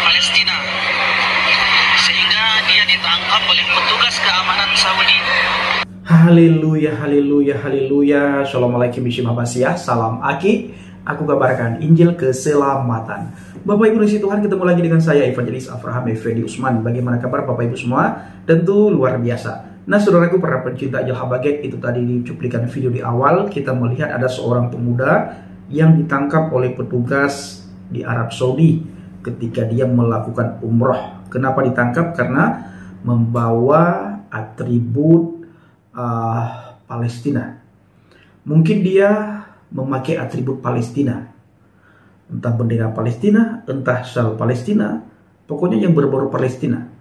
Palestina, sehingga dia ditangkap oleh petugas keamanan Saudi. Haleluya, haleluya, haleluya. Assalamualaikum warahmatullahi. Salam Aki. Aku kabarkan Injil keselamatan. Bapak Ibu di Tuhan, ketemu lagi dengan saya Evangelis Abraham Effendi Usman. Bagaimana kabar Bapak Ibu semua? Tentu luar biasa. Nah, saudaraku para pencinta Injil Habaget, itu tadi di cuplikan video di awal kita melihat ada seorang pemuda yang ditangkap oleh petugas di Arab Saudi ketika dia melakukan umroh. Kenapa ditangkap? Karena membawa atribut Palestina. Mungkin dia memakai atribut Palestina, entah bendera Palestina, entah syal Palestina, pokoknya yang berbau Palestina.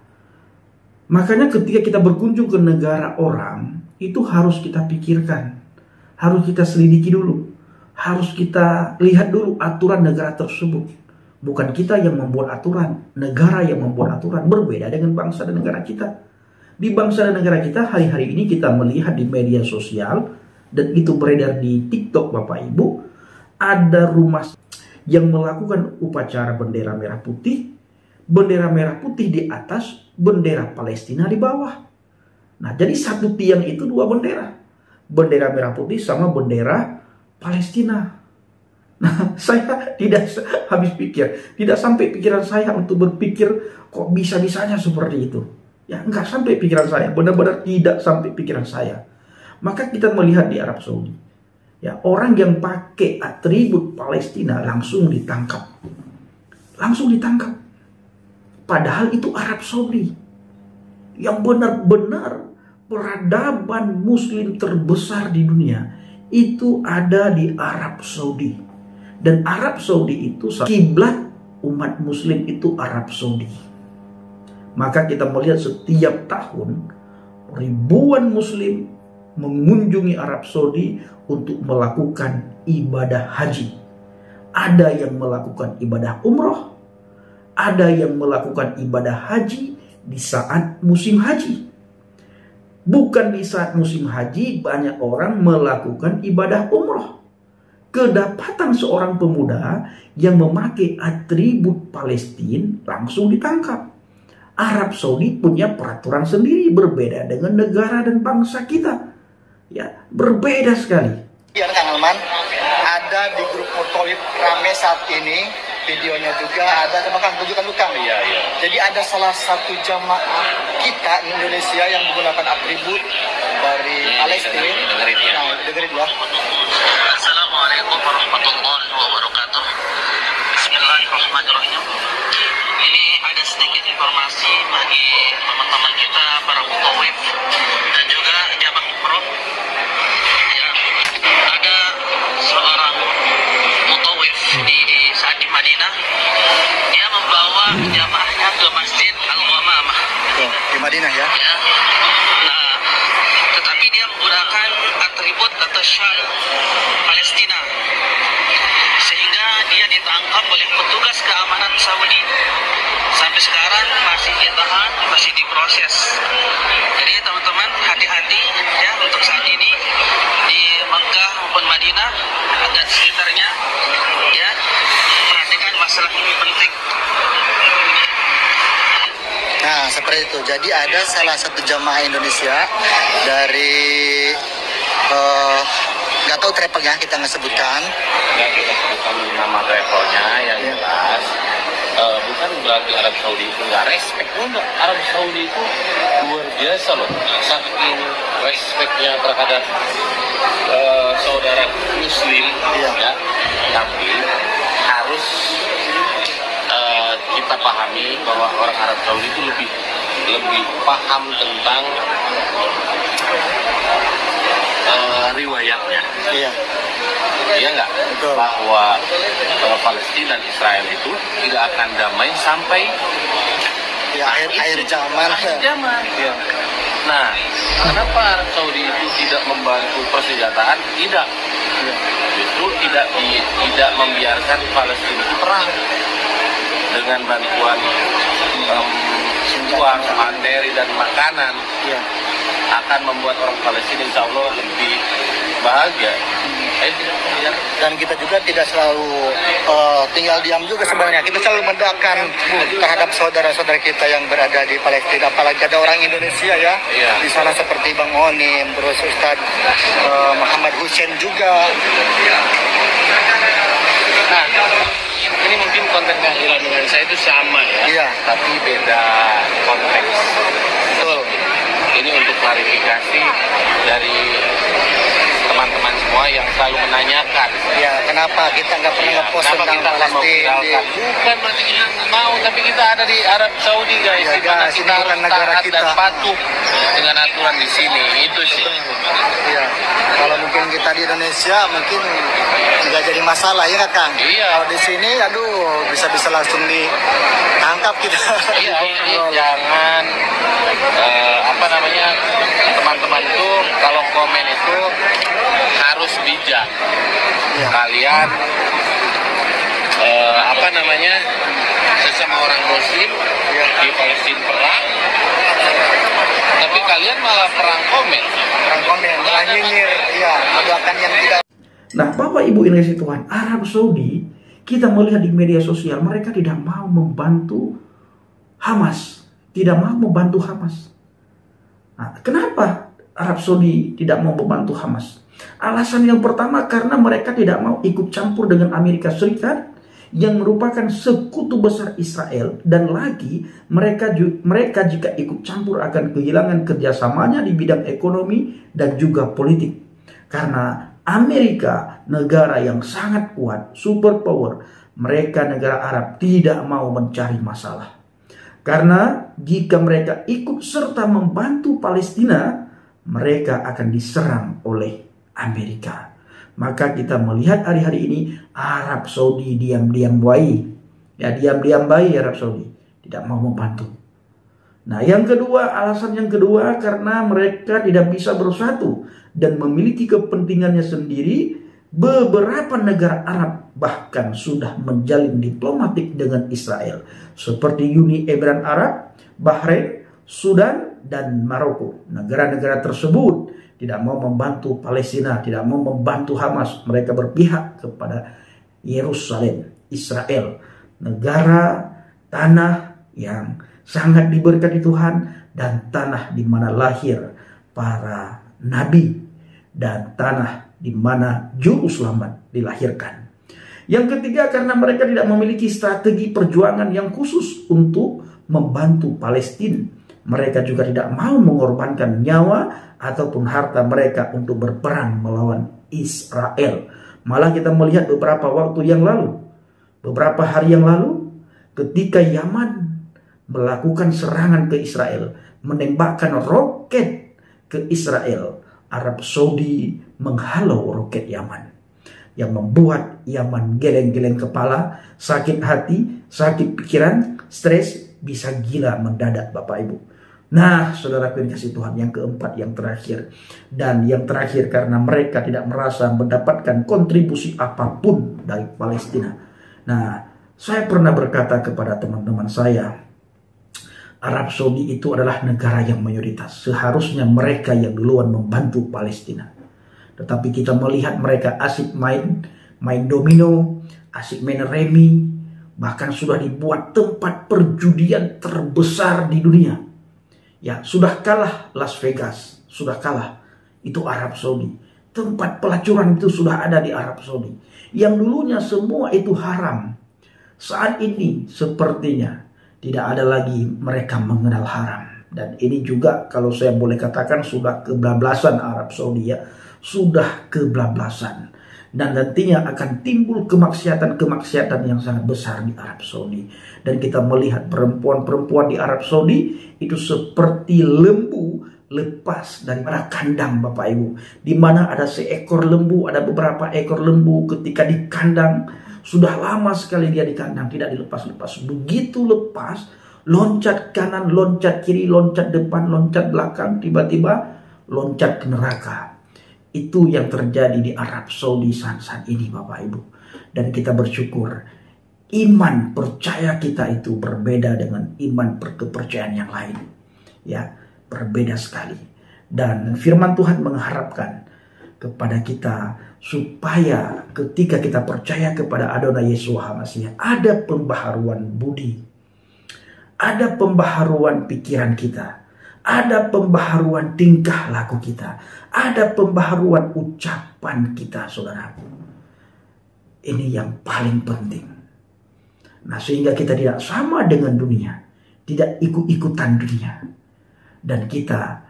Makanya ketika kita berkunjung ke negara orang, itu harus kita pikirkan, harus kita selidiki dulu, harus kita lihat dulu aturan negara tersebut. Bukan kita yang membuat aturan, negara yang membuat aturan. Berbeda dengan bangsa dan negara kita. Di bangsa dan negara kita hari-hari ini kita melihat di media sosial, dan itu beredar di TikTok Bapak Ibu, ada rumah yang melakukan upacara bendera merah putih di atas, bendera Palestina di bawah. Nah, jadi satu tiang itu dua bendera. Bendera merah putih sama bendera Palestina. Nah, saya tidak habis pikir, tidak sampai pikiran saya untuk berpikir kok bisa-bisanya seperti itu. Ya, nggak sampai pikiran saya, benar-benar tidak sampai pikiran saya. Maka kita melihat di Arab Saudi, ya, orang yang pakai atribut Palestina langsung ditangkap. Padahal itu Arab Saudi yang benar-benar peradaban muslim terbesar di dunia itu ada di Arab Saudi. Dan Arab Saudi itu kiblat umat muslim itu Arab Saudi. Maka kita melihat setiap tahun ribuan muslim mengunjungi Arab Saudi untuk melakukan ibadah haji. Ada yang melakukan ibadah umroh, ada yang melakukan ibadah haji di saat musim haji. Bukan di saat musim haji banyak orang melakukan ibadah umroh. Kedapatan seorang pemuda yang memakai atribut Palestina langsung ditangkap. Arab Saudi punya peraturan sendiri, berbeda dengan negara dan bangsa kita. Ya, berbeda sekali. Ya, Kang Alman, ada di grup Mutawif rame saat ini, videonya juga ada. Coba Kang, tunjukkan dulu Kang. Iya. Jadi ada salah satu jamaah kita di Indonesia yang menggunakan atribut dari Palestina. Dengerin ya. Assalamualaikum warahmatullahi wabarakatuh. Bismillahirrahmanirrahim. Ini ada sedikit informasi bagi teman-teman kita para mutawif dan juga jamaah umroh. Ya, ada seorang mutawif saat di Madinah, dia membawa jamaahnya ke Masjid Al-Ghamamah. Di Madinah ya. Nah, tetapi dia menggunakan atribut atau syal Palestina, sehingga dia ditangkap oleh petugas keamanan Saudi. Sampai sekarang masih ditahan, masih diproses. Jadi teman-teman hati-hati ya untuk saat ini di Mekah maupun Madinah dan sekitarnya, ya, perhatikan masalah ini penting. Nah, seperti itu. Jadi ada salah satu jamaah Indonesia dari nggak tahu travelnya, kita nggak sebutkan. Nggak kita sebutkan nama travelnya yang jelas. Bukan berarti Arab Saudi itu nggak respect. Enggak, Arab Saudi itu luar biasa loh. Saking respectnya terhadap saudara Muslim, ya. Tapi harus kita pahami bahwa orang Arab Saudi itu lebih paham tentang riwayatnya. Iya nggak? Bahwa Palestina dan Israel itu tidak akan damai sampai ya akhir zaman. Ya. Nah, kenapa Arab Saudi itu tidak membantu persenjataan? Tidak. Justru tidak membiarkan Palestina itu perang dengan bantuan uang, materi dan makanan. Akan membuat orang Palestina insya Allah lebih bahagia. Saya tidak melihat. Dan kita juga tidak selalu tinggal diam juga sebenarnya. Kita selalu mendoakan terhadap saudara-saudara kita yang berada di Palestina. Apalagi ada orang Indonesia ya. Iya. Di sana seperti Bang Onim, terus Ustadz Muhammad Hussein juga. Nah, ini mungkin konten kehadiran dengan saya itu sama ya. Iya. Tapi beda konteks. Betul. Ini untuk klarifikasi dari teman-teman semua yang selalu menanyakan. Ya, kenapa kita nggak pernah ngepost Kenapa tentang kita nggak Palestina? memviralkan? Bukan berarti kita nggak mau, tapi kita ada di Arab Saudi guys. Ya, Di mana guys, kita ini bukan harus negara taat kita. dan patuh dengan aturan di sini. Itu sih. Iya. Kalau mungkin kita di Indonesia mungkin nggak jadi masalah ya Kang. Iya. Kalau di sini, aduh, bisa-bisa langsung ditangkap kita. Iya, ini jangan apa namanya, teman-teman itu kalau komen itu harus bijak. Iya. Kalian apa namanya, sesama orang Muslim di Palestina perang, tapi kalian malah perang komen. Orang komen, malah nyinyir, iya, mendoakan yang tidak. Nah, Bapak Ibu yang dikasihi Tuhan, Arab Saudi, kita melihat di media sosial, mereka tidak mau membantu Hamas. Tidak mau membantu Hamas. Nah, kenapa Arab Saudi tidak mau membantu Hamas? Alasan yang pertama karena mereka tidak mau ikut campur dengan Amerika Serikat yang merupakan sekutu besar Israel, dan lagi mereka jika ikut campur akan kehilangan kerjasamanya di bidang ekonomi dan juga politik. Karena Amerika negara yang sangat kuat, superpower, mereka negara Arab tidak mau mencari masalah. Karena jika mereka ikut serta membantu Palestina, mereka akan diserang oleh Amerika. Maka kita melihat hari-hari ini Arab Saudi diam-diam baik. Ya, diam-diam baik Arab Saudi. Tidak mau membantu. Nah, yang kedua, alasan yang kedua karena mereka tidak bisa bersatu dan memiliki kepentingannya sendiri. Beberapa negara Arab bahkan sudah menjalin diplomatik dengan Israel, seperti Uni Emirat Arab, Bahrain, Sudan, dan Maroko. Negara-negara tersebut tidak mau membantu Palestina, tidak mau membantu Hamas. Mereka berpihak kepada Yerusalem, Israel, negara tanah yang sangat diberkati Tuhan dan tanah di mana lahir para nabi dan tanah di mana juru selamat dilahirkan. Yang ketiga karena mereka tidak memiliki strategi perjuangan yang khusus untuk membantu Palestina. Mereka juga tidak mau mengorbankan nyawa ataupun harta mereka untuk berperang melawan Israel. Malah kita melihat beberapa waktu yang lalu, beberapa hari yang lalu, ketika Yaman melakukan serangan ke Israel, menembakkan roket ke Israel, Arab Saudi menghalau roket Yaman, yang membuat Yaman geleng-geleng kepala, sakit hati, sakit pikiran, stres, bisa gila mendadak Bapak Ibu. Nah, saudara kasih Tuhan, yang keempat, yang terakhir. Dan yang terakhir karena mereka tidak merasa mendapatkan kontribusi apapun dari Palestina. Nah, saya pernah berkata kepada teman-teman saya, Arab Saudi itu adalah negara yang mayoritas. Seharusnya mereka yang duluan membantu Palestina. Tetapi kita melihat mereka asik main domino, asik main remi, bahkan sudah dibuat tempat perjudian terbesar di dunia. Ya, sudah kalah Las Vegas, sudah kalah. Itu Arab Saudi. Tempat pelacuran itu sudah ada di Arab Saudi. Yang dulunya semua itu haram. Saat ini sepertinya tidak ada lagi mereka mengenal haram. Dan ini juga kalau saya boleh katakan sudah kebablasan Arab Saudi ya. Sudah kebablasan. Dan nantinya akan timbul kemaksiatan-kemaksiatan yang sangat besar di Arab Saudi. Dan kita melihat perempuan-perempuan di Arab Saudi itu seperti lembu lepas dari kandang Bapak Ibu. Di mana ada seekor lembu, ada beberapa ekor lembu ketika di kandang. Sudah lama sekali dia di kandang, tidak dilepas-lepas. Begitu lepas, loncat kanan, loncat kiri, loncat depan, loncat belakang, tiba-tiba loncat ke neraka. Itu yang terjadi di Arab Saudi saat ini Bapak Ibu. Dan kita bersyukur, iman percaya kita itu berbeda dengan iman kepercayaan yang lain. Ya, berbeda sekali. Dan firman Tuhan mengharapkan, kepada kita supaya ketika kita percaya kepada Adonai Yesus HaMasiah ada pembaharuan budi, ada pembaharuan pikiran kita, ada pembaharuan tingkah laku kita, ada pembaharuan ucapan kita, saudaraku. Ini yang paling penting. Nah, sehingga kita tidak sama dengan dunia, tidak ikut-ikutan dunia, dan kita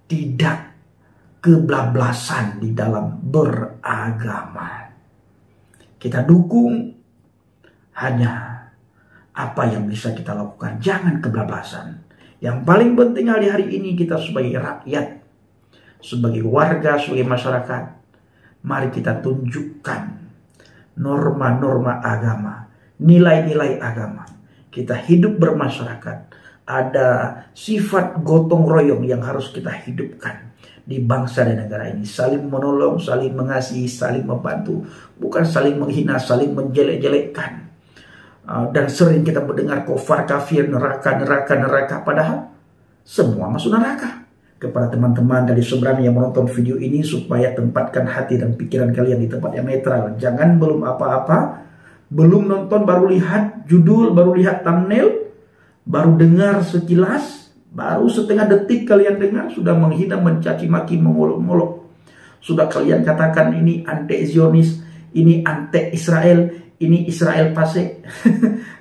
tidak kebablasan di dalam beragama. Kita dukung hanya apa yang bisa kita lakukan, jangan kebablasan. Yang paling penting hari ini kita sebagai rakyat, sebagai warga, sebagai masyarakat, mari kita tunjukkan norma-norma agama, nilai-nilai agama. Kita hidup bermasyarakat, ada sifat gotong royong yang harus kita hidupkan di bangsa dan negara ini. Saling menolong, saling mengasihi, saling membantu, bukan saling menghina, saling menjelek-jelekkan. Dan sering kita mendengar kufar, kafir, neraka, padahal semua masuk neraka. Kepada teman-teman dari seberang yang menonton video ini, supaya tempatkan hati dan pikiran kalian di tempat yang netral. Jangan belum apa-apa, belum nonton baru lihat judul, baru lihat thumbnail, baru dengar sekilas, baru setengah detik kalian dengar sudah menghina, mencaci maki, mengolok-olok. Sudah kalian katakan ini anti-Zionis, ini anti-Israel, ini Israel Pasek.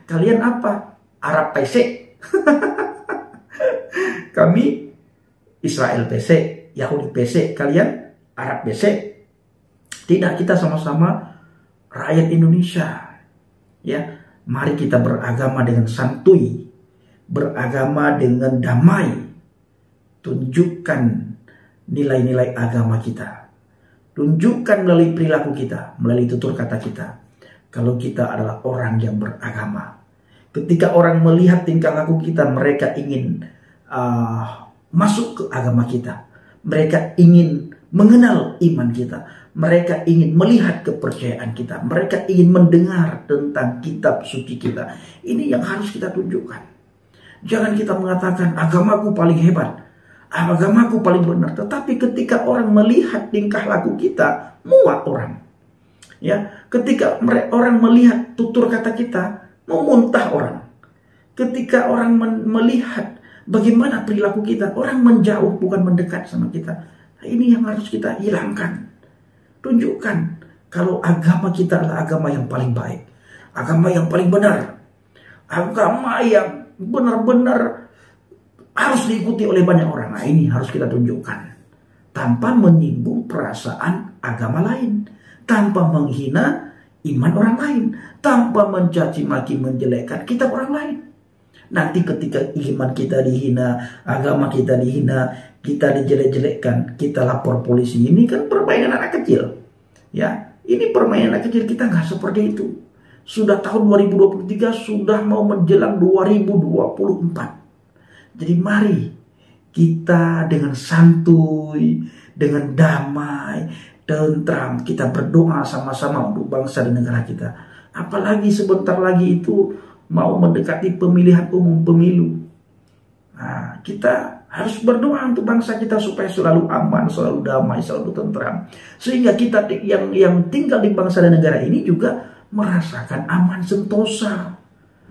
Kalian apa? Arab Pasek. Kami Israel Pasek, Yahudi Pasek, kalian Arab Pasek. Tidak, kita sama-sama rakyat Indonesia. Ya, mari kita beragama dengan santuy, beragama dengan damai. Tunjukkan nilai-nilai agama kita. Tunjukkan melalui perilaku kita, melalui tutur kata kita, kalau kita adalah orang yang beragama. Ketika orang melihat tingkah laku kita, mereka ingin masuk ke agama kita. Mereka ingin mengenal iman kita. Mereka ingin melihat kepercayaan kita. Mereka ingin mendengar tentang kitab suci kita. Ini yang harus kita tunjukkan. Jangan kita mengatakan agamaku paling hebat, agamaku paling benar. Tetapi ketika orang melihat tingkah laku kita, muak orang. Ya, ketika orang melihat tutur kata kita, mau muntah orang. Ketika orang melihat bagaimana perilaku kita, orang menjauh bukan mendekat sama kita. Nah, ini yang harus kita hilangkan. Tunjukkan kalau agama kita adalah agama yang paling baik, agama yang paling benar, agama yang benar-benar harus diikuti oleh banyak orang. Nah, ini harus kita tunjukkan tanpa menyinggung perasaan agama lain, tanpa menghina iman orang lain, tanpa mencaci maki, menjelekkan kitab orang lain. Nanti ketika iman kita dihina, agama kita dihina, kita dijelek-jelekkan, kita lapor polisi. Ini kan permainan anak kecil. Ya, ini permainan anak kecil. Kita nggak seperti itu. Sudah tahun 2023, sudah mau menjelang 2024. Jadi mari kita dengan santuy, dengan damai, tentram, kita berdoa sama-sama untuk bangsa dan negara kita. Apalagi sebentar lagi itu mau mendekati pemilihan umum, pemilu. Nah, kita harus berdoa untuk bangsa kita supaya selalu aman, selalu damai, selalu tentram. Sehingga kita yang tinggal di bangsa dan negara ini juga merasakan aman sentosa.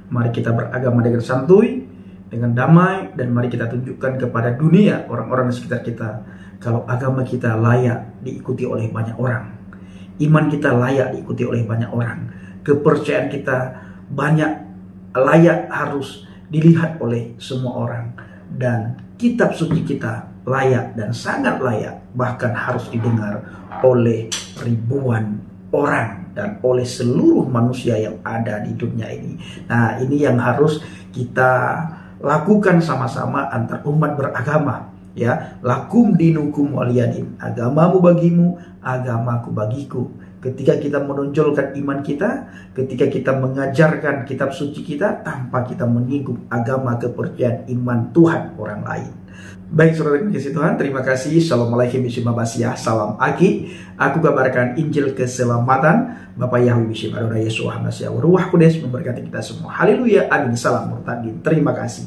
Mari kita beragama dengan santuy, dengan damai, dan mari kita tunjukkan kepada dunia, orang-orang di sekitar kita, kalau agama kita layak diikuti oleh banyak orang. Iman kita layak diikuti oleh banyak orang. Kepercayaan kita layak harus dilihat oleh semua orang. Dan kitab suci kita layak dan sangat layak, bahkan harus didengar oleh ribuan orang dan oleh seluruh manusia yang ada di dunia ini. Nah, ini yang harus kita lakukan sama-sama antar umat beragama. Ya, lakum dinukum waliyadin, agamamu bagimu, agamaku bagiku. Ketika kita menonjolkan iman kita, ketika kita mengajarkan kitab suci kita tanpa kita menyinggung agama, kepercayaan, iman Tuhan orang lain. Baik saudara yang dikasihi Tuhan, terima kasih. Assalamualaikum warahmatullahi wabarakatuh. Salam Aki. Aku kabarkan Injil keselamatan. Bapak Yahweh Bishim Adonai Yesus HaMasiah Ruach Kudus memberkati kita semua. Haleluya. Amin. Salam murtadin. Terima kasih.